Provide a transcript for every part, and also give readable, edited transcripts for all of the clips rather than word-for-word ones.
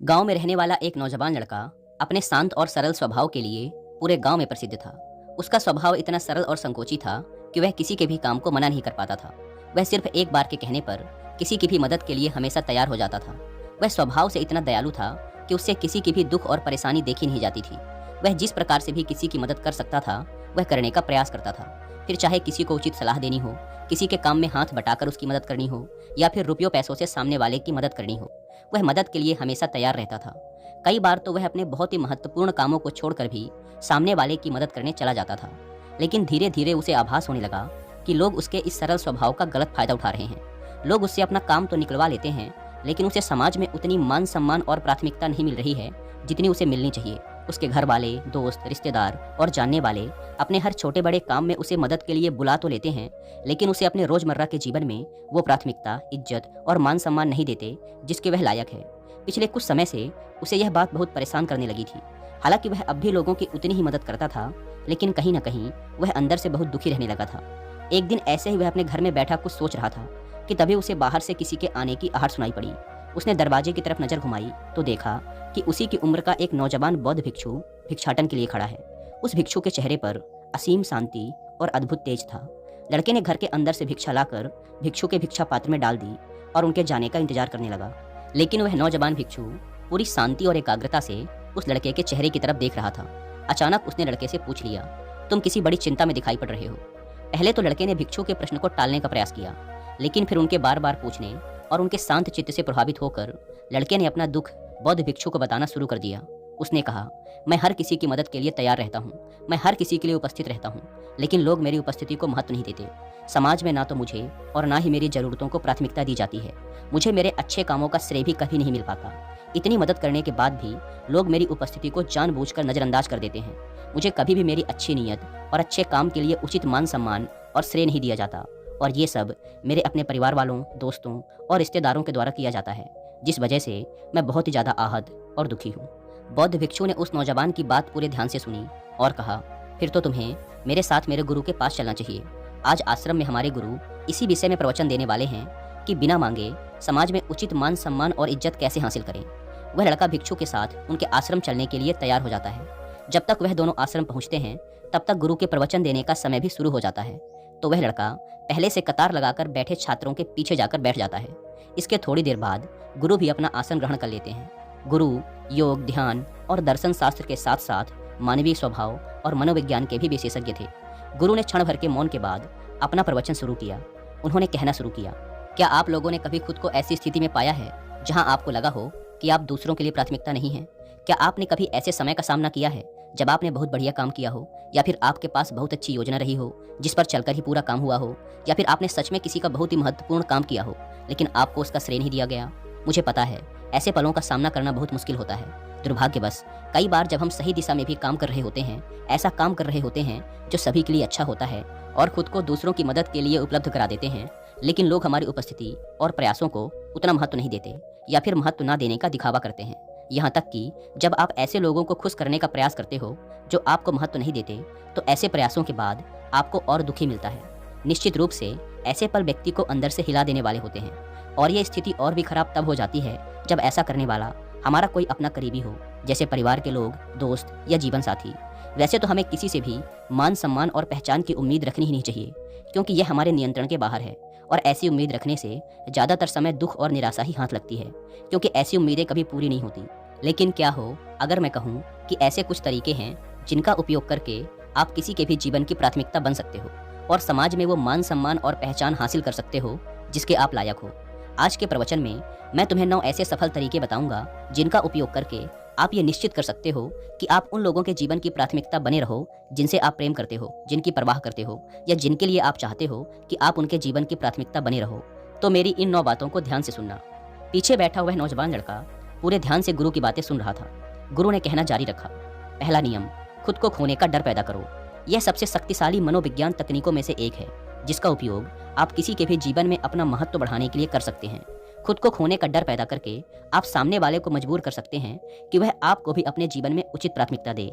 गांव में रहने वाला एक नौजवान लड़का अपने शांत और सरल स्वभाव के लिए पूरे गांव में प्रसिद्ध था। उसका स्वभाव इतना सरल और संकोची था कि वह किसी के भी काम को मना नहीं कर पाता था। वह सिर्फ एक बार के कहने पर किसी की भी मदद के लिए हमेशा तैयार हो जाता था। वह स्वभाव से इतना दयालु था कि उससे किसी की भी दुख और परेशानी देखी नहीं जाती थी। वह जिस प्रकार से भी किसी की मदद कर सकता था वह करने का प्रयास करता था। फिर चाहे किसी को उचित सलाह देनी हो, किसी के काम में हाथ बटाकर उसकी मदद करनी हो, या फिर रुपयों पैसों से सामने वाले की मदद करनी हो, वह मदद के लिए हमेशा तैयार रहता था। कई बार तो वह अपने बहुत ही महत्वपूर्ण कामों को छोड़कर भी सामने वाले की मदद करने चला जाता था। लेकिन धीरे धीरे उसे आभास होने लगा कि लोग उसके इस सरल स्वभाव का गलत फायदा उठा रहे हैं। लोग उससे अपना काम तो निकलवा लेते हैं, लेकिन उसे समाज में उतनी मान सम्मान और प्राथमिकता नहीं मिल रही है जितनी उसे मिलनी चाहिए। उसके घर वाले, दोस्त, रिश्तेदार और जानने वाले अपने हर छोटे बड़े काम में उसे मदद के लिए बुला तो लेते हैं, लेकिन उसे अपने रोजमर्रा के जीवन में वो प्राथमिकता, इज्जत और मान सम्मान नहीं देते जिसके वह लायक है। पिछले कुछ समय से उसे यह बात बहुत परेशान करने लगी थी। हालांकि वह अब भी लोगों की उतनी ही मदद करता था, लेकिन कहीं न कहीं वह अंदर से बहुत दुखी रहने लगा था। एक दिन ऐसे ही वह अपने घर में बैठा कुछ सोच रहा था कि तभी उसे बाहर से किसी के आने की आहट सुनाई पड़ी। उसने दरवाजे की तरफ नजर घुमाई तो देखा कि उसी की उम्र का एक नौजवान बौद्ध भिक्षु भिक्षाटन के लिए खड़ा है। उस भिक्षु के चेहरे पर असीम शांति और अद्भुत तेज था। लड़के ने घर के अंदर से भिक्षा लाकर भिक्षु के भिक्षा पात्र में डाल दी और उनके जाने का इंतजार करने लगा। लेकिन वह नौजवान भिक्षु पूरी शांति और एकाग्रता से उस लड़के के चेहरे की तरफ देख रहा था। अचानक उसने लड़के से पूछ लिया, तुम किसी बड़ी चिंता में दिखाई पड़ रहे हो। पहले तो लड़के ने भिक्षु के प्रश्न को टालने का प्रयास किया, लेकिन फिर उनके बार बार पूछने और उनके शांत चित्त से प्रभावित होकर लड़के ने अपना दुख बौद्ध भिक्षु को बताना शुरू कर दिया। उसने कहा, मैं हर किसी की मदद के लिए तैयार रहता हूँ, मैं हर किसी के लिए उपस्थित रहता हूँ, लेकिन लोग मेरी उपस्थिति को महत्व नहीं देते। समाज में ना तो मुझे और ना ही मेरी जरूरतों को प्राथमिकता दी जाती है। मुझे मेरे अच्छे कामों का श्रेय भी कभी नहीं मिल पाता। इतनी मदद करने के बाद भी लोग मेरी उपस्थिति को जानबूझकर नजरअंदाज कर देते हैं। मुझे कभी भी मेरी अच्छी नीयत और अच्छे काम के लिए उचित मान सम्मान और श्रेय नहीं दिया जाता, और ये सब मेरे अपने परिवार वालों, दोस्तों और रिश्तेदारों के द्वारा किया जाता है, जिस वजह से मैं बहुत ही ज़्यादा आहत और दुखी हूँ। बौद्ध भिक्षु ने उस नौजवान की बात पूरे ध्यान से सुनी और कहा, फिर तो तुम्हें मेरे साथ मेरे गुरु के पास चलना चाहिए। आज आश्रम में हमारे गुरु इसी विषय में प्रवचन देने वाले हैं कि बिना मांगे समाज में उचित मान सम्मान और इज्जत कैसे हासिल करें। वह लड़का भिक्षु के साथ उनके आश्रम चलने के लिए तैयार हो जाता है। जब तक वह दोनों आश्रम पहुँचते हैं तब तक गुरु के प्रवचन देने का समय भी शुरू हो जाता है। तो वह लड़का पहले से कतार लगाकर बैठे छात्रों के पीछे जाकर बैठ जाता है। इसके थोड़ी देर बाद गुरु भी अपना आसन ग्रहण कर लेते हैं। गुरु योग, ध्यान और दर्शन शास्त्र के साथ साथ मानवीय स्वभाव और मनोविज्ञान के भी विशेषज्ञ थे। गुरु ने क्षण भर के मौन के बाद अपना प्रवचन शुरू किया। उन्होंने कहना शुरू किया, क्या आप लोगों ने कभी खुद को ऐसी स्थिति में पाया है जहां आपको लगा हो कि आप दूसरों के लिए प्राथमिकता नहीं हैं? क्या आपने कभी ऐसे समय का सामना किया है जब आपने बहुत बढ़िया काम किया हो, या फिर आपके पास बहुत अच्छी योजना रही हो जिस पर चलकर ही पूरा काम हुआ हो, या फिर आपने सच में किसी का बहुत ही महत्वपूर्ण काम किया हो लेकिन आपको उसका श्रेय नहीं दिया गया? मुझे पता है ऐसे पलों का सामना करना बहुत मुश्किल होता है। दुर्भाग्यवश कई बार जब हम सही दिशा में भी काम कर रहे होते हैं, ऐसा काम कर रहे होते हैं जो सभी के लिए अच्छा होता है और खुद को दूसरों की मदद के लिए उपलब्ध करा देते हैं, लेकिन लोग हमारी उपस्थिति और प्रयासों को उतना महत्व नहीं देते या फिर महत्व ना देने का दिखावा करते हैं। यहाँ तक कि जब आप ऐसे लोगों को खुश करने का प्रयास करते हो जो आपको महत्व नहीं देते, तो ऐसे प्रयासों के बाद आपको और दुखी मिलता है। निश्चित रूप से ऐसे पल व्यक्ति को अंदर से हिला देने वाले होते हैं, और ये स्थिति और भी खराब तब हो जाती है जब ऐसा करने वाला हमारा कोई अपना करीबी हो, जैसे परिवार के लोग, दोस्त या जीवन साथी। वैसे तो हमें किसी से भी मान सम्मान और पहचान की उम्मीद रखनी ही नहीं चाहिए, क्योंकि यह हमारे नियंत्रण के बाहर है, और ऐसी उम्मीद रखने से ज़्यादातर समय दुख और निराशा ही हाथ लगती है, क्योंकि ऐसी उम्मीदें कभी पूरी नहीं होती। लेकिन क्या हो अगर मैं कहूँ कि ऐसे कुछ तरीके हैं जिनका उपयोग करके आप किसी के भी जीवन की प्राथमिकता बन सकते हो और समाज में वो मान सम्मान और पहचान हासिल कर सकते हो जिसके आप लायक हो। आज के प्रवचन में मैं तुम्हें 9 ऐसे सफल तरीके बताऊंगा जिनका उपयोग करके आप ये निश्चित कर सकते हो कि आप उन लोगों के जीवन की प्राथमिकता बने रहो जिनसे आप प्रेम करते हो, जिनकी परवाह करते हो, या जिनके लिए आप चाहते हो कि आप उनके जीवन की प्राथमिकता बने रहो। तो मेरी इन 9 बातों को ध्यान से सुनना। पीछे बैठा वह नौजवान लड़का पूरे ध्यान से गुरु की बातें सुन रहा था। गुरु ने कहना जारी रखा, पहला नियम, खुद को खोने का डर पैदा करो। यह सबसे शक्तिशाली मनोविज्ञान तकनीकों में से एक है जिसका उपयोग आप किसी के भी जीवन में अपना महत्व बढ़ाने के लिए कर सकते हैं। खुद को खोने का डर पैदा करके आप सामने वाले को मजबूर कर सकते हैं कि वह आपको भी अपने जीवन में उचित प्राथमिकता दे।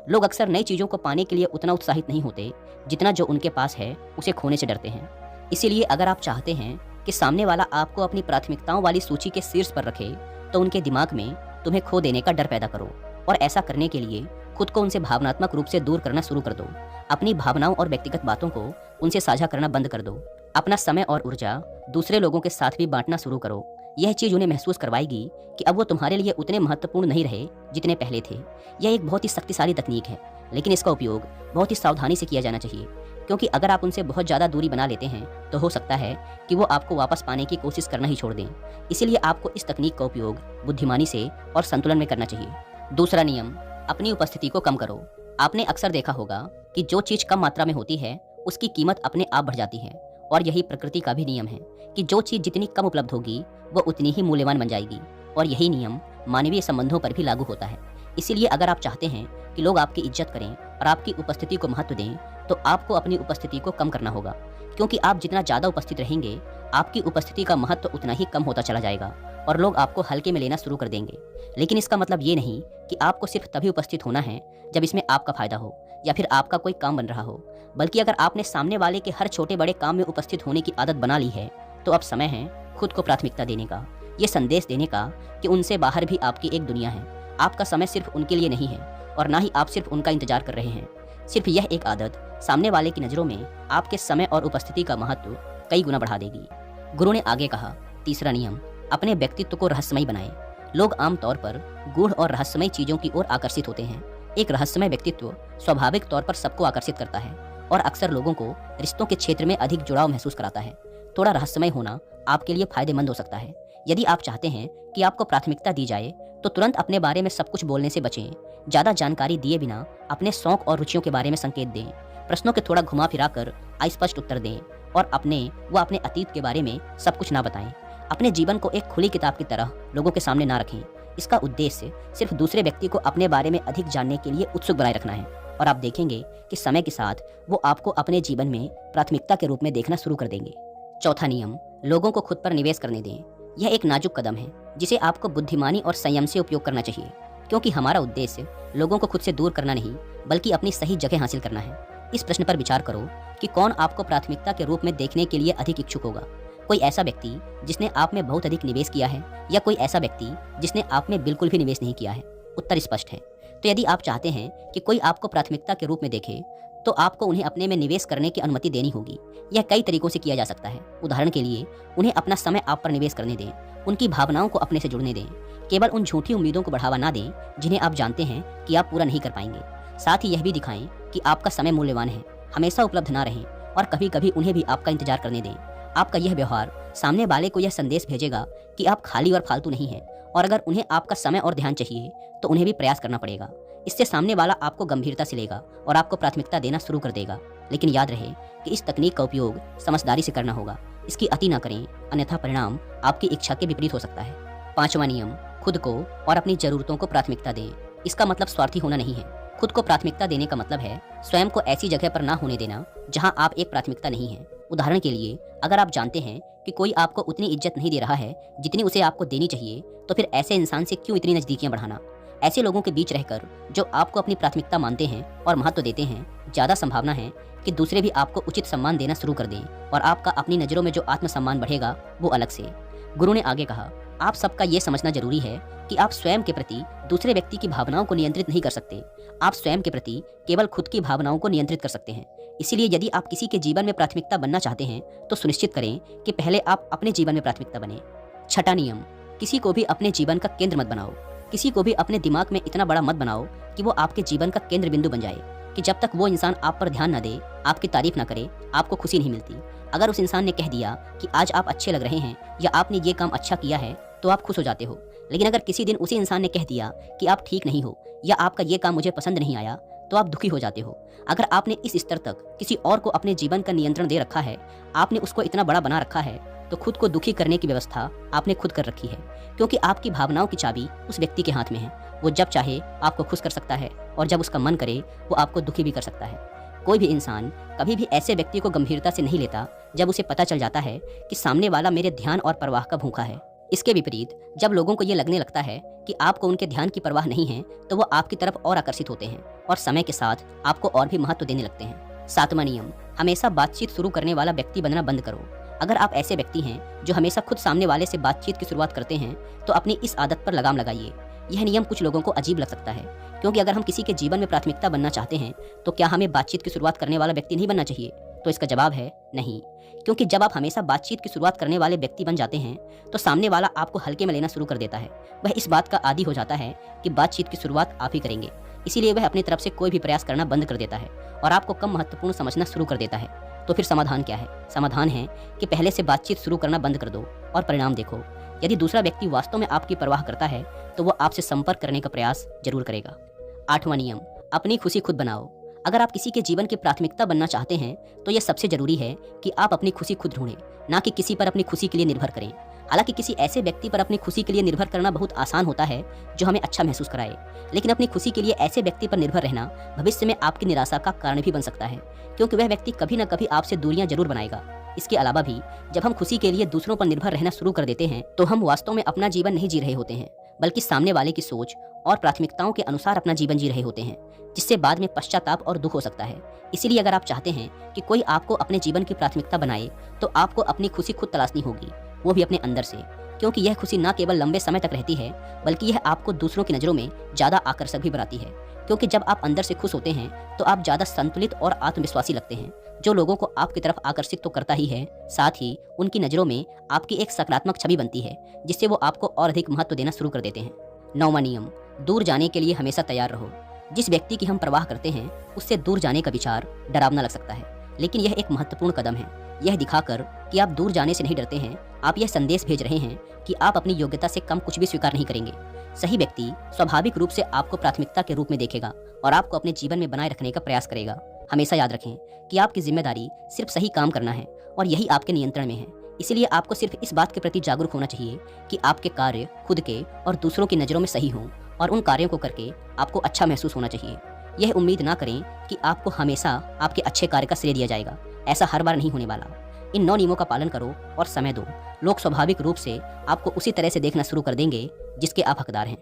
लोग अक्सर नई चीज़ों को पाने के लिए उतना उत्साहित नहीं होते जितना जो उनके पास है उसे खोने से डरते हैं। इसीलिए अगर आप चाहते हैं कि सामने वाला आपको अपनी प्राथमिकताओं वाली सूची के शीर्ष पर रखे, तो उनके दिमाग में तुम्हें खो देने का डर पैदा करो, और ऐसा करने के लिए खुद को उनसे भावनात्मक रूप से दूर करना शुरू कर दो। अपनी भावनाओं और व्यक्तिगत बातों को उनसे साझा करना बंद कर दो। अपना समय और ऊर्जा दूसरे लोगों के साथ भी बांटना शुरू करो। यह चीज उन्हें महसूस करवाएगी कि अब वो तुम्हारे लिए उतने महत्वपूर्ण नहीं रहे जितने पहले थे। यह एक बहुत ही शक्तिशाली तकनीक है, लेकिन इसका उपयोग बहुत ही सावधानी से किया जाना चाहिए, क्योंकि अगर आप उनसे बहुत ज़्यादा दूरी बना लेते हैं तो हो सकता है कि वो आपको वापस पाने की कोशिश करना ही छोड़ दें। इसीलिए आपको इस तकनीक का उपयोग बुद्धिमानी से और संतुलन में करना चाहिए। दूसरा नियम, अपनी उपस्थिति को कम करो। आपने अक्सर देखा होगा कि जो चीज़ कम मात्रा में होती है उसकी कीमत अपने आप बढ़ जाती है, और यही प्रकृति का भी नियम है कि जो चीज़ जितनी कम उपलब्ध होगी वो उतनी ही मूल्यवान बन जाएगी, और यही नियम मानवीय संबंधों पर भी लागू होता है। इसीलिए अगर आप चाहते हैं कि लोग आपकी इज्जत करें और आपकी उपस्थिति को महत्व दें, तो आपको अपनी उपस्थिति को कम करना होगा, क्योंकि आप जितना ज़्यादा उपस्थित रहेंगे आपकी उपस्थिति का महत्व उतना ही कम होता चला जाएगा और लोग आपको हल्के में लेना शुरू कर देंगे। लेकिन इसका मतलब ये नहीं कि आपको सिर्फ तभी उपस्थित होना है जब इसमें आपका फायदा हो या फिर आपका कोई काम बन रहा हो, बल्कि अगर आपने सामने वाले के हर छोटे बड़े काम में उपस्थित होने की आदत बना ली है तो अब समय है खुद को प्राथमिकता देने का, ये संदेश देने का कि उनसे बाहर भी आपकी एक दुनिया है। आपका समय सिर्फ उनके लिए नहीं है और ना ही आप सिर्फ उनका इंतजार कर रहे हैं। सिर्फ यह एक आदत सामने वाले की नज़रों में आपके समय और उपस्थिति का महत्व कई गुना बढ़ा देगी। गुरु ने आगे कहा, तीसरा नियम, अपने व्यक्तित्व को रहस्यमय बनाएं। लोग आमतौर पर गूढ़ और रहस्यमय चीज़ों की ओर आकर्षित होते हैं। एक रहस्यमय व्यक्तित्व स्वाभाविक तौर पर सबको आकर्षित करता है और अक्सर लोगों को रिश्तों के क्षेत्र में अधिक जुड़ाव महसूस कराता है। थोड़ा रहस्यमय होना आपके लिए फायदेमंद हो सकता है। यदि आप चाहते हैं कि आपको प्राथमिकता दी जाए तो तुरंत अपने बारे में सब कुछ बोलने से बचें। ज़्यादा जानकारी दिए बिना अपने शौक और रुचियों के बारे में संकेत दें। प्रश्नों के थोड़ा घुमा फिरा कर अस्पष्ट उत्तर दें और अपने अतीत के बारे में सब कुछ ना बताएं। अपने जीवन को एक खुली किताब की तरह लोगों के सामने ना रखें। इसका उद्देश्य सिर्फ दूसरे व्यक्ति को अपने बारे में अधिक जानने के लिए उत्सुक बनाए रखना है, और आप देखेंगे कि समय के साथ वो आपको अपने जीवन में प्राथमिकता के रूप में देखना शुरू कर देंगे। चौथा नियम, लोगों को खुद पर निवेश करने दें। यह एक नाजुक कदम है जिसे आपको बुद्धिमानी और संयम से उपयोग करना चाहिए, क्योंकि हमारा उद्देश्य लोगों को खुद से दूर करना नहीं बल्कि अपनी सही जगह हासिल करना है। इस प्रश्न पर विचार करो कि कौन आपको प्राथमिकता के रूप में देखने के लिए अधिक इच्छुक होगा। कोई ऐसा व्यक्ति जिसने आप में बहुत अधिक निवेश किया है, या कोई ऐसा व्यक्ति जिसने आप में बिल्कुल भी निवेश नहीं किया है? उत्तर स्पष्ट है। तो यदि आप चाहते हैं कि कोई आपको प्राथमिकता के रूप में देखे तो आपको उन्हें अपने में निवेश करने की अनुमति देनी होगी। यह कई तरीकों से किया जा सकता है। उदाहरण के लिए, उन्हें अपना समय आप पर निवेश करने दें, उनकी भावनाओं को अपने से जुड़ने दें, केवल उन झूठी उम्मीदों को बढ़ावा ना दें जिन्हें आप जानते हैं कि आप पूरा नहीं कर पाएंगे। साथ ही यह भी दिखाएं कि आपका समय मूल्यवान है, हमेशा उपलब्ध ना रहें और कभी कभी उन्हें भी आपका इंतजार करने दें। आपका यह व्यवहार सामने वाले को यह संदेश भेजेगा कि आप खाली और फालतू नहीं हैं, और अगर उन्हें आपका समय और ध्यान चाहिए तो उन्हें भी प्रयास करना पड़ेगा। इससे सामने वाला आपको गंभीरता से लेगा और आपको प्राथमिकता देना शुरू कर देगा। लेकिन याद रहे कि इस तकनीक का उपयोग समझदारी से करना होगा। इसकी अति ना करें, अन्यथा परिणाम आपकी इच्छा के विपरीत हो सकता है। पांचवा नियम, खुद को और अपनी जरूरतों को प्राथमिकता दें। इसका मतलब स्वार्थी होना नहीं है। खुद को प्राथमिकता देने का मतलब है स्वयं को ऐसी जगह पर ना होने देना जहां आप एक प्राथमिकता नहीं है। उदाहरण के लिए, अगर आप जानते हैं कि कोई आपको उतनी इज्जत नहीं दे रहा है जितनी उसे आपको देनी चाहिए, तो फिर ऐसे इंसान से क्यों इतनी नजदीकियां बढ़ाना? ऐसे लोगों के बीच रहकर जो आपको अपनी प्राथमिकता मानते हैं और महत्व देते हैं, ज़्यादा संभावना है कि दूसरे भी आपको उचित सम्मान देना शुरू कर दें और आपका अपनी नज़रों में जो आत्मसम्मान बढ़ेगा वो अलग से। गुरु ने आगे कहा, आप सबका ये समझना जरूरी है कि आप स्वयं के प्रति दूसरे व्यक्ति की भावनाओं को नियंत्रित नहीं कर सकते। आप स्वयं के प्रति केवल खुद की भावनाओं को नियंत्रित कर सकते हैं। इसीलिए यदि आप किसी के जीवन में प्राथमिकता बनना चाहते हैं तो सुनिश्चित करें कि पहले आप अपने जीवन में प्राथमिकता बने। छठा नियम, किसी को भी अपने जीवन का केंद्र मत बनाओ। किसी को भी अपने दिमाग में इतना बड़ा मत बनाओ कि वो आपके जीवन का केंद्र बिंदु बन जाए, कि जब तक वो इंसान आप पर ध्यान न दे, आपकी तारीफ ना करे, आपको खुशी नहीं मिलती। अगर उस इंसान ने कह दिया कि आज आप अच्छे लग रहे हैं या आपने ये काम अच्छा किया है तो आप खुश हो जाते हो, लेकिन अगर किसी दिन उसी इंसान ने कह दिया कि आप ठीक नहीं हो या आपका ये काम मुझे पसंद नहीं आया तो आप दुखी हो जाते हो। अगर आपने इस स्तर तक किसी और को अपने जीवन का नियंत्रण दे रखा है, आपने उसको इतना बड़ा बना रखा है, तो खुद को दुखी करने की व्यवस्था आपने खुद कर रखी है, क्योंकि आपकी भावनाओं की चाबी उस व्यक्ति के हाथ में है। वो जब चाहे आपको खुश कर सकता है और जब उसका मन करे वो आपको दुखी भी कर सकता है। कोई भी इंसान कभी भी ऐसे व्यक्ति को गंभीरता से नहीं लेता जब उसे पता चल जाता है कि सामने वाला मेरे ध्यान और परवाह का भूखा है। इसके विपरीत, जब लोगों को ये लगने लगता है कि आपको उनके ध्यान की परवाह नहीं है, तो वो आपकी तरफ और आकर्षित होते हैं और समय के साथ आपको और भी महत्व देने लगते हैं। सातवां नियम, हमेशा बातचीत शुरू करने वाला व्यक्ति बनना बंद करो। अगर आप ऐसे व्यक्ति हैं जो हमेशा खुद सामने वाले से बातचीत की शुरुआत करते हैं, तो अपनी इस आदत पर लगाम लगाइए। यह नियम कुछ लोगों को अजीब लग सकता है, क्योंकि अगर हम किसी के जीवन में प्राथमिकता बनना चाहते हैं तो क्या हमें बातचीत की शुरुआत करने वाला व्यक्ति नहीं बनना चाहिए? तो इसका जवाब है नहीं, क्योंकि जब आप हमेशा बातचीत की शुरुआत करने वाले व्यक्ति बन जाते हैं तो सामने वाला आपको हल्के में लेना शुरू कर देता है। वह इस बात का आदी हो जाता है कि बातचीत की शुरुआत आप ही करेंगे, इसीलिए वह अपनी तरफ से कोई भी प्रयास करना बंद कर देता है और आपको कम महत्वपूर्ण समझना शुरू कर देता है। तो फिर समाधान क्या है? समाधान है कि पहले से बातचीत शुरू करना बंद कर दो और परिणाम देखो। यदि दूसरा व्यक्ति वास्तव में आपकी परवाह करता है तो वो आपसे संपर्क करने का प्रयास जरूर करेगा। 8वां नियम, अपनी खुशी खुद बनाओ। अगर आप किसी के जीवन की प्राथमिकता बनना चाहते हैं तो यह सबसे जरूरी है कि आप अपनी खुशी खुद ढूंढें, ना कि किसी पर अपनी खुशी के लिए निर्भर करें। हालांकि किसी ऐसे व्यक्ति पर अपनी खुशी के लिए निर्भर करना बहुत आसान होता है जो हमें अच्छा महसूस कराए, लेकिन अपनी खुशी के लिए ऐसे व्यक्ति पर निर्भर रहना भविष्य में आपकी निराशा का कारण भी बन सकता है, क्योंकि वह व्यक्ति कभी न कभी आपसे दूरियां जरूर बनाएगा। इसके अलावा भी जब हम खुशी के लिए दूसरों पर निर्भर रहना शुरू कर देते हैं तो हम वास्तव में अपना जीवन नहीं जी रहे होते हैं, बल्कि सामने वाले की सोच और प्राथमिकताओं के अनुसार अपना जीवन जी रहे होते हैं, जिससे बाद में पश्चाताप और दुख हो सकता है। इसीलिए अगर आप चाहते हैं कि कोई आपको अपने जीवन की प्राथमिकता बनाए तो आपको अपनी खुशी खुद तलाशनी होगी, वो भी अपने अंदर से, क्योंकि यह खुशी न केवल लंबे समय तक रहती है बल्कि यह आपको दूसरों की नज़रों में ज़्यादा आकर्षक भी बनाती है। क्योंकि जब आप अंदर से खुश होते हैं तो आप ज़्यादा संतुलित और आत्मविश्वासी लगते हैं, जो लोगों को आपकी तरफ आकर्षित तो करता ही है, साथ ही उनकी नज़रों में आपकी एक सकारात्मक छवि बनती है, जिससे वो आपको और अधिक महत्व देना शुरू कर देते हैं। 9वां नियम, दूर जाने के लिए हमेशा तैयार रहो। जिस व्यक्ति की हम परवाह करते हैं उससे दूर जाने का विचार डरावना लग सकता है, लेकिन यह एक महत्वपूर्ण कदम है। यह दिखाकर कि आप दूर जाने से नहीं डरते हैं, आप यह संदेश भेज रहे हैं कि आप अपनी योग्यता से कम कुछ भी स्वीकार नहीं करेंगे। सही व्यक्ति स्वाभाविक रूप से आपको प्राथमिकता के रूप में देखेगा और आपको अपने जीवन में बनाए रखने का प्रयास करेगा। हमेशा याद रखें कि आपकी जिम्मेदारी सिर्फ सही काम करना है और यही आपके नियंत्रण में है। इसीलिए आपको सिर्फ इस बात के प्रति जागरूक होना चाहिए कि आपके कार्य खुद के और दूसरों की नज़रों में सही हों, और उन कार्यों को करके आपको अच्छा महसूस होना चाहिए। यह उम्मीद ना करें कि आपको हमेशा आपके अच्छे कार्य का श्रेय दिया जाएगा, ऐसा हर बार नहीं होने वाला। इन 9 नियमों का पालन करो और समय दो, लोग स्वाभाविक रूप से आपको उसी तरह से देखना शुरू कर देंगे जिसके आप हकदार हैं।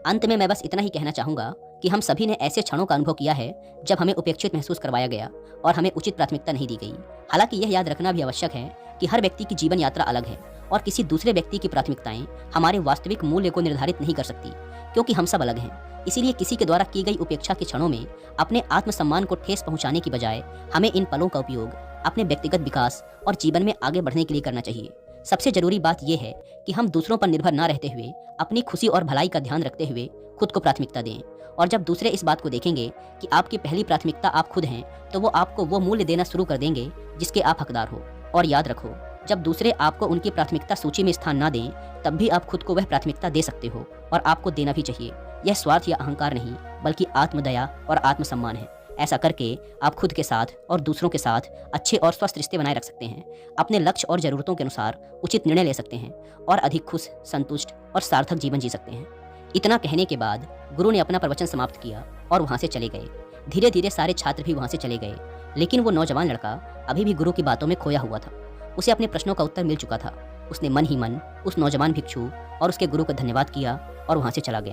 अंत में मैं बस इतना ही कहना चाहूँगा कि हम सभी ने ऐसे क्षणों का अनुभव किया है जब हमें उपेक्षित महसूस करवाया गया और हमें उचित प्राथमिकता नहीं दी गई। हालांकि यह याद रखना भी आवश्यक है कि हर व्यक्ति की जीवन यात्रा अलग है और किसी दूसरे व्यक्ति की प्राथमिकताएं हमारे वास्तविक मूल्य को निर्धारित नहीं कर सकती, क्योंकि हम सब अलग हैं। इसीलिए किसी के द्वारा की गई उपेक्षा के क्षणों में अपने आत्मसम्मान को ठेस पहुंचाने की बजाय हमें इन पलों का उपयोग अपने व्यक्तिगत विकास और जीवन में आगे बढ़ने के लिए करना चाहिए। सबसे जरूरी बात यह है कि हम दूसरों पर निर्भर ना रहते हुए अपनी खुशी और भलाई का ध्यान रखते हुए खुद को प्राथमिकता दें, और जब दूसरे इस बात को देखेंगे कि आपकी पहली प्राथमिकता आप खुद हैं तो वो आपको वो मूल्य देना शुरू कर देंगे जिसके आप हकदार हो। और याद रखो, जब दूसरे आपको उनकी प्राथमिकता सूची में स्थान ना दें तब भी आप खुद को वह प्राथमिकता दे सकते हो, और आपको देना भी चाहिए। यह स्वार्थ या अहंकार नहीं बल्कि आत्मदया और आत्मसम्मान है। ऐसा करके आप खुद के साथ और दूसरों के साथ अच्छे और स्वस्थ रिश्ते बनाए रख सकते हैं, अपने लक्ष्य और जरूरतों के अनुसार उचित निर्णय ले सकते हैं और अधिक खुश, संतुष्ट और सार्थक जीवन जी सकते हैं। इतना कहने के बाद गुरु ने अपना प्रवचन समाप्त किया और वहां से चले गए। धीरे धीरे सारे छात्र भी वहां से चले गए, लेकिन वो नौजवान लड़का अभी भी गुरु की बातों में खोया हुआ था। उसे अपने प्रश्नों का उत्तर मिल चुका था। उसने मन ही मन उस नौजवान भिक्षु और उसके गुरु का धन्यवाद किया और वहां से चला गया।